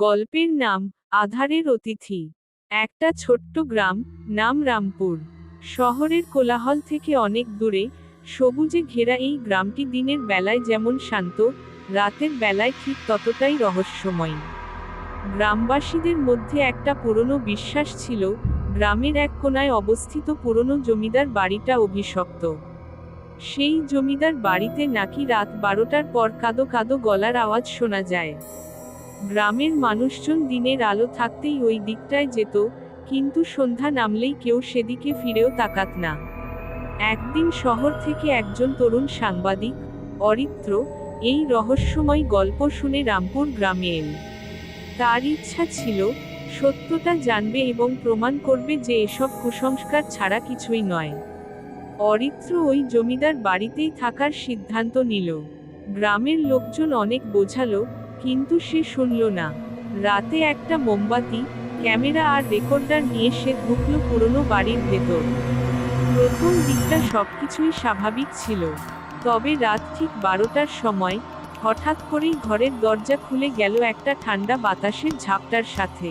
গল্পের নাম আধারের অতিথি। একটা ছোট্ট গ্রাম, নাম রামপুর। শহরের কোলাহল থেকে অনেক দূরে, সবুজে ঘেরা এই গ্রামটি দিনের বেলায় যেমন শান্ত, রাতের বেলায় ঠিক ততটাই রহস্যময়ী। গ্রামবাসীদের মধ্যে একটা পুরনো বিশ্বাস ছিল, গ্রামের এক কোণায় অবস্থিত পুরনো জমিদার বাড়িটা অভিশপ্ত। সেই জমিদার বাড়িতে নাকি রাত 12টার পর কাঁদো কাঁদো গলার আওয়াজ শোনা যায়। গ্রামের মানুষজন দিনের আলো থাকতেই ওই দিকটায় যেত, কিন্তু সন্ধ্যা নামলেই কেউ সেদিকে ফিরেও তাকাত না। একদিন শহর থেকে একজন তরুণ সাংবাদিক, অরিত্র, এই রহস্যময় গল্প শুনে রামপুর গ্রামে এল। তার ইচ্ছা ছিল, সত্যটা জানবে এবং প্রমাণ করবে যে এসব কুসংস্কার ছাড়া কিছুই নয়। অরিত্র ওই জমিদার বাড়িতেই থাকার সিদ্ধান্ত নিল। গ্রামের লোকজন অনেক বোঝালো, কিন্তু সে শুনল না। রাতে একটা মোমবাতি, ক্যামেরা আর রেকর্ডার নিয়ে সে ঢুকল পুরনো বাড়ির ভেতর। প্রথম দিকটা সবকিছুই স্বাভাবিক ছিল। তবে রাত ঠিক 12টার সময়, হঠাৎ করেই ঘরের দরজা খুলে গেল একটা ঠান্ডা বাতাসের ঝাপটার সাথে।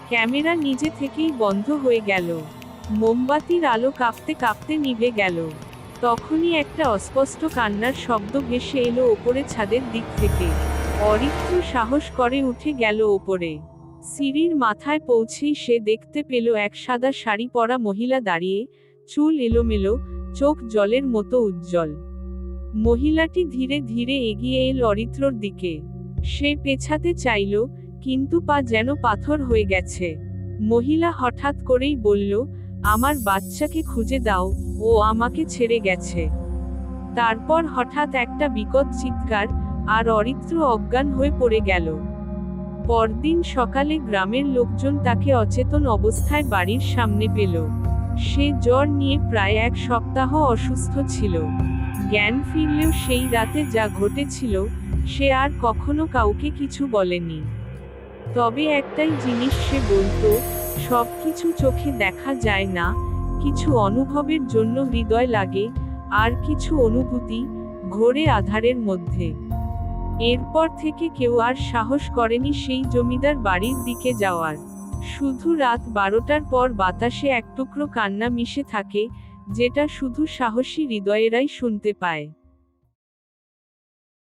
ক্যামেরা নিজে থেকেই বন্ধ হয়ে গেল। মোমবাতির আলো কাঁপতে কাঁপতে নিভে গেল। তখনই একটা অস্পষ্ট কান্নার শব্দ ভেসে এলো ওপরে ছাদের দিক থেকে। অরিত্র সাহস করে উঠে গেল ওপরে। সিঁড়ির মাথায় পৌঁছেই সে দেখতে পেল এক সাদা শাড়ি পরা মহিলা দাঁড়িয়ে, চুল এলোমেলো, চোখ জলের মতো উজ্জ্বল। মহিলাটি ধীরে ধীরে এগিয়ে এল অরিত্রর দিকে। সে পেছাতে চাইল, কিন্তু পা যেন পাথর হয়ে গেছে। মহিলা হঠাৎ করেই বলল, আমার বাচ্চাকে খুঁজে দাও, ও আমাকে ছেড়ে গেছে। তারপর হঠাৎ একটা বিকট চিৎকার, আর অরিত্র অজ্ঞান হয়ে পড়ে গেল। পরদিন সকালে গ্রামের লোকজন তাকে অচেতন অবস্থায় বাড়ির সামনে পেল। সে জ্বর নিয়ে প্রায় 1 সপ্তাহ অসুস্থ ছিল। জ্ঞান ফিরলেও সেই রাতে যা ঘটেছিল, সে আর কখনো কাউকে কিছু বলেনি। তবে একটাই জিনিস সে বলতো, সবকিছু চোখে দেখা যায় না, কিছু অনুভবের জন্য হৃদয় লাগে, আর কিছু অনুভূতি, ঘোরে আধারের মধ্যে। এরপর থেকে কেউ আর সাহস করেনি সেই জমিদার বাড়ির দিকে যাওয়ার। শুধু রাত 12টার পর বাতাসে এক টুকরো কান্না মিশে থাকে, যেটা শুধু সাহসী হৃদয়েরাই শুনতে পায়।